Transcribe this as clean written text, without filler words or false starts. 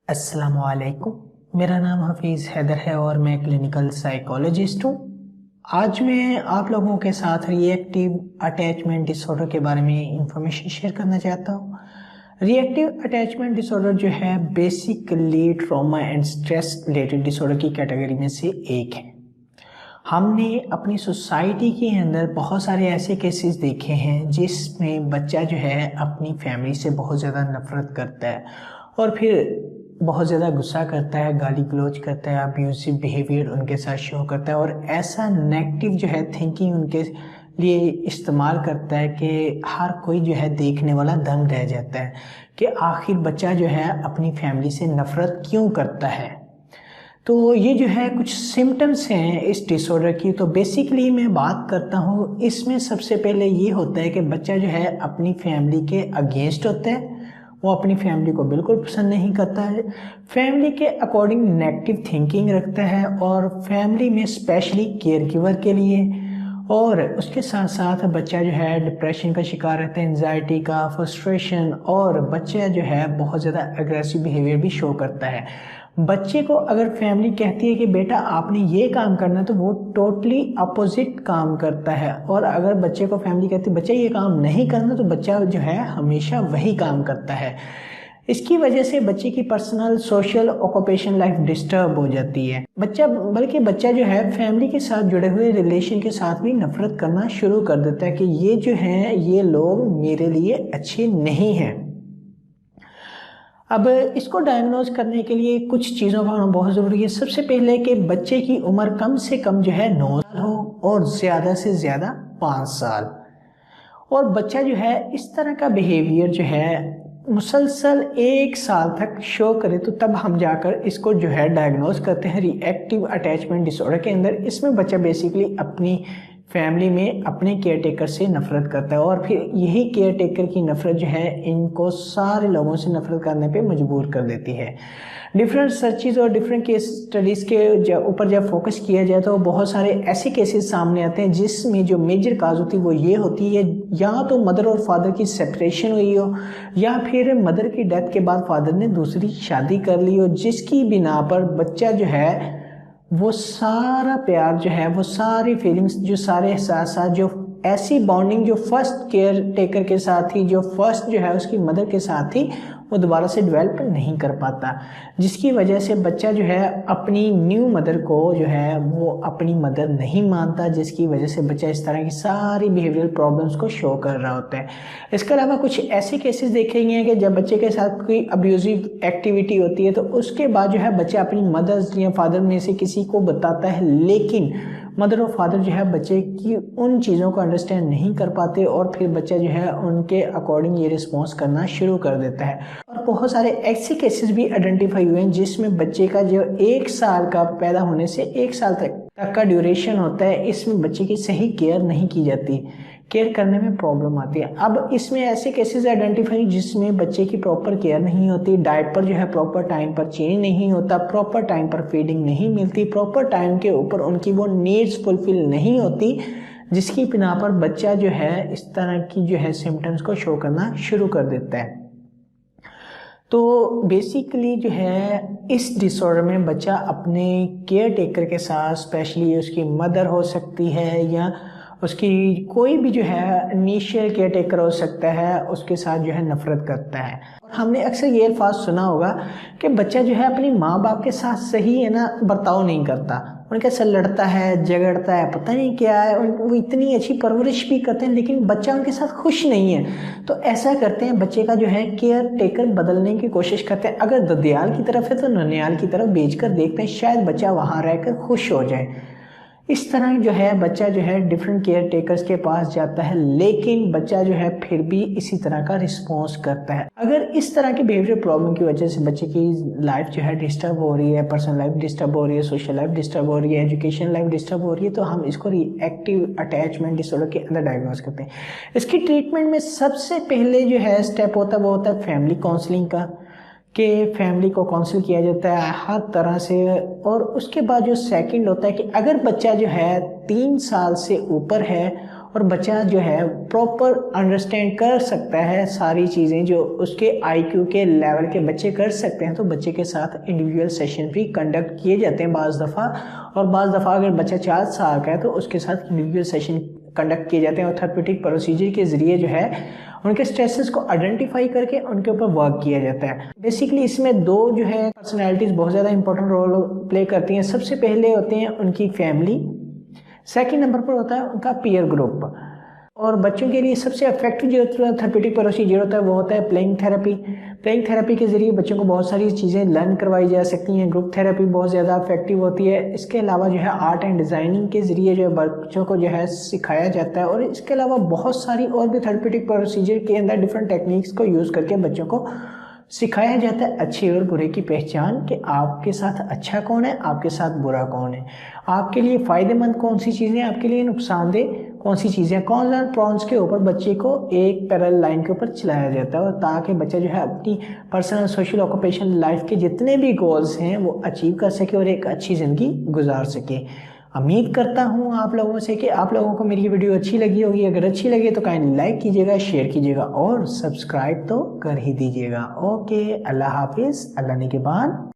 अस्सलामुअलैकुम। मेरा नाम हफीज़ हैदर है और मैं क्लिनिकल साइकोलॉजिस्ट हूँ। आज मैं आप लोगों के साथ रिएक्टिव अटैचमेंट डिसऑर्डर के बारे में इंफॉर्मेशन शेयर करना चाहता हूँ। रिएक्टिव अटैचमेंट डिसऑर्डर जो है basically trauma and stress related disorder की कैटेगरी में से एक है। हमने अपनी सोसाइटी के अंदर बहुत सारे ऐसे केसेस देखे हैं जिसमें बच्चा जो है अपनी फैमिली से बहुत ज़्यादा नफरत करता है और फिर बहुत ज़्यादा गुस्सा करता है, गाली गलौज करता है, अब्यूसिव बिहेवियर उनके साथ शो करता है और ऐसा नेगेटिव जो है थिंकिंग उनके लिए इस्तेमाल करता है कि हर कोई जो है देखने वाला दंग रह जाता है कि आखिर बच्चा जो है अपनी फैमिली से नफरत क्यों करता है। तो ये जो है कुछ सिम्टम्स हैं इस डिसऑर्डर की। तो बेसिकली मैं बात करता हूँ, इसमें सबसे पहले ये होता है कि बच्चा जो है अपनी फैमिली के अगेंस्ट होता है, वो अपनी फैमिली को बिल्कुल पसंद नहीं करता है, फैमिली के अकॉर्डिंग नेगेटिव थिंकिंग रखता है और फैमिली में स्पेशली केयर गिवर के लिए, और उसके साथ साथ बच्चा जो है डिप्रेशन का शिकार रहता है, एंजाइटी का, फ्रस्ट्रेशन, और बच्चा जो है बहुत ज़्यादा एग्रेसिव बिहेवियर भी शो करता है। बच्चे को अगर फैमिली कहती है कि बेटा आपने ये काम करना है तो वो टोटली अपोजिट काम करता है, और अगर बच्चे को फैमिली कहती है बच्चा ये काम नहीं करना तो बच्चा जो है हमेशा वही काम करता है। इसकी वजह से बच्चे की personal, social, occupation life disturb हो जाती है। बच्चा जो है फैमिली के साथ जुड़े हुए रिलेशन के साथ भी नफरत करना शुरू कर देता है कि ये जो है ये लोग मेरे लिए अच्छे नहीं हैं। अब इसको डायग्नोज करने के लिए कुछ चीज़ों का होना बहुत ज़रूरी है। सबसे पहले कि बच्चे की उम्र कम से कम जो है 9 साल हो और ज़्यादा से ज़्यादा 5 साल, और बच्चा जो है इस तरह का बिहेवियर जो है मुसलसल 1 साल तक शो करे तो तब हम जाकर इसको जो है डायग्नोज करते हैं रिएक्टिव अटैचमेंट डिसऑर्डर के अंदर। इसमें बच्चा बेसिकली अपनी फैमिली में अपने केयर टेकर से नफरत करता है और फिर यही केयर टेकर की नफरत जो है इनको सारे लोगों से नफरत करने पे मजबूर कर देती है। डिफरेंट सर्चेज और डिफरेंट केस स्टडीज़ के ऊपर जब फोकस किया जाए तो बहुत सारे ऐसे केसेस सामने आते हैं जिसमें जो मेजर काज होती है वो ये होती है, या तो मदर और फादर की सेपरेशन हुई हो, या फिर मदर की डेथ के बाद फादर ने दूसरी शादी कर ली हो, जिसकी बिना पर बच्चा जो है वो सारा प्यार जो है, वो सारी फीलिंग्स, जो सारे एहसास, जो ऐसी बॉन्डिंग जो फर्स्ट केयर टेकर के साथ थी, जो फर्स्ट जो है उसकी मदर के साथ थी, वो दोबारा से डेवलप नहीं कर पाता, जिसकी वजह से बच्चा जो है अपनी न्यू मदर को जो है वो अपनी मदर नहीं मानता, जिसकी वजह से बच्चा इस तरह की सारी बिहेवियरल प्रॉब्लम्स को शो कर रहा होता है। इसके अलावा कुछ ऐसे केसेस देखे गए हैं कि जब बच्चे के साथ कोई अब्यूजिव एक्टिविटी होती है तो उसके बाद जो है बच्चा अपनी मदर या फादर में से किसी को बताता है, लेकिन मदर और फादर जो है बच्चे की उन चीज़ों को अंडरस्टैंड नहीं कर पाते और फिर बच्चा जो है उनके अकॉर्डिंग ये रिस्पॉन्स करना शुरू कर देता है। और बहुत सारे ऐसे केसेस भी आइडेंटिफाई हुए हैं जिसमें बच्चे का जो 1 साल का पैदा होने से 1 साल तक का ड्यूरेशन होता है, इसमें बच्चे की सही केयर नहीं की जाती, केयर करने में प्रॉब्लम आती है। अब इसमें ऐसे केसेस आइडेंटिफाई जिसमें बच्चे की प्रॉपर केयर नहीं होती, डायपर जो है प्रॉपर टाइम पर चेंज नहीं होता, प्रॉपर टाइम पर फीडिंग नहीं मिलती, प्रॉपर टाइम के ऊपर उनकी वो नीड्स फुलफिल नहीं होती, जिसकी बिना पर बच्चा जो है इस तरह की जो है सिम्टम्स को शो करना शुरू कर देता है। तो बेसिकली जो है इस डिसऑर्डर में बच्चा अपने केयर टेकर के साथ, स्पेशली उसकी मदर हो सकती है या उसकी कोई भी जो है इनिशियल केयर टेकर हो सकता है, उसके साथ जो है नफरत करता है। और हमने अक्सर ये अल्फाज सुना होगा कि बच्चा जो है अपने माँ बाप के साथ सही है ना बर्ताव नहीं करता, उनके साथ लड़ता है, झगड़ता है, पता नहीं क्या है, वो इतनी अच्छी परवरिश भी करते हैं लेकिन बच्चा उनके साथ खुश नहीं है। तो ऐसा करते हैं, बच्चे का जो है केयर टेकर बदलने की कोशिश करते हैं। अगर ददियाल की तरफ है तो ननियाल की तरफ भेजकर देखते हैं, शायद बच्चा वहाँ रहकर खुश हो जाए। इस तरह जो है बच्चा जो है डिफरेंट केयर टेकर्स के पास जाता है, लेकिन बच्चा जो है फिर भी इसी तरह का रिस्पॉन्स करता है। अगर इस तरह की बिहेवियर प्रॉब्लम की वजह से बच्चे की लाइफ जो है डिस्टर्ब हो रही है, पर्सनल लाइफ डिस्टर्ब हो रही है, सोशल लाइफ डिस्टर्ब हो रही है, एजुकेशन लाइफ डिस्टर्ब हो रही है, तो हम इसको रिएक्टिव अटैचमेंट डिसऑर्डर के अंदर डायग्नोज करते हैं। इसकी ट्रीटमेंट में सबसे पहले जो है स्टेप होता है वो होता है फैमिली काउंसलिंग का, कि फैमिली को काउंसिल किया जाता है हर तरह से। और उसके बाद जो सेकंड होता है कि अगर बच्चा जो है 3 साल से ऊपर है और बच्चा जो है प्रॉपर अंडरस्टैंड कर सकता है सारी चीज़ें जो उसके आईक्यू के लेवल के बच्चे कर सकते हैं, तो बच्चे के साथ इंडिविजुअल सेशन भी कंडक्ट किए जाते हैं बाज़ दफ़ा। और बाज़ दफ़ा अगर बच्चा 4 साल का है तो उसके साथ इंडिविजुअल सेशन कंडक्ट किए जाते हैं और थेरेप्यूटिक प्रोसीजर के ज़रिए जो है उनके स्ट्रेसेस को आइडेंटिफाई करके उनके ऊपर वर्क किया जाता है। बेसिकली इसमें दो जो है पर्सनैलिटीज़ बहुत ज़्यादा इंपॉर्टेंट रोल प्ले करती हैं। सबसे पहले होते हैं उनकी फैमिली, सेकंड नंबर पर होता है उनका पीयर ग्रुप। और बच्चों के लिए सबसे इफेक्टिव जो थेरेप्यूटिक प्रोसीजर होता है वो होता है प्लेइंग थेरेपी। प्लेइंग थेरेपी के ज़रिए बच्चों को बहुत सारी चीज़ें लर्न करवाई जा सकती हैं। ग्रुप थेरेपी बहुत ज़्यादा इफेक्टिव होती है। इसके अलावा जो है आर्ट एंड डिज़ाइनिंग के ज़रिए जो है बच्चों को जो है सिखाया जाता है। और इसके अलावा बहुत सारी और भी थेरेप्यूटिक प्रोसीजर के अंदर डिफरेंट टेक्निक्स को यूज़ करके बच्चों को सिखाया जाता है अच्छे और बुरे की पहचान, कि आपके साथ अच्छा कौन है, आपके साथ बुरा कौन है, आपके लिए फ़ायदेमंद कौन सी चीज़ें, आपके लिए नुकसानदेह कौन सी चीज़ें, कौन सा प्रॉन्स के ऊपर बच्चे को एक पैरेलल लाइन के ऊपर चलाया जाता है, और ताकि बच्चा जो है अपनी पर्सनल सोशल ऑक्यूपेशन लाइफ के जितने भी गोल्स हैं वो अचीव कर सके और एक अच्छी ज़िंदगी गुजार सके। उम्मीद करता हूँ आप लोगों से कि आप लोगों को मेरी वीडियो अच्छी लगी होगी। अगर अच्छी लगे तो काइंडली लाइक कीजिएगा, शेयर कीजिएगा और सब्सक्राइब तो कर ही दीजिएगा। ओके, अल्लाह हाफिज़, अल्लाह ने के बाद।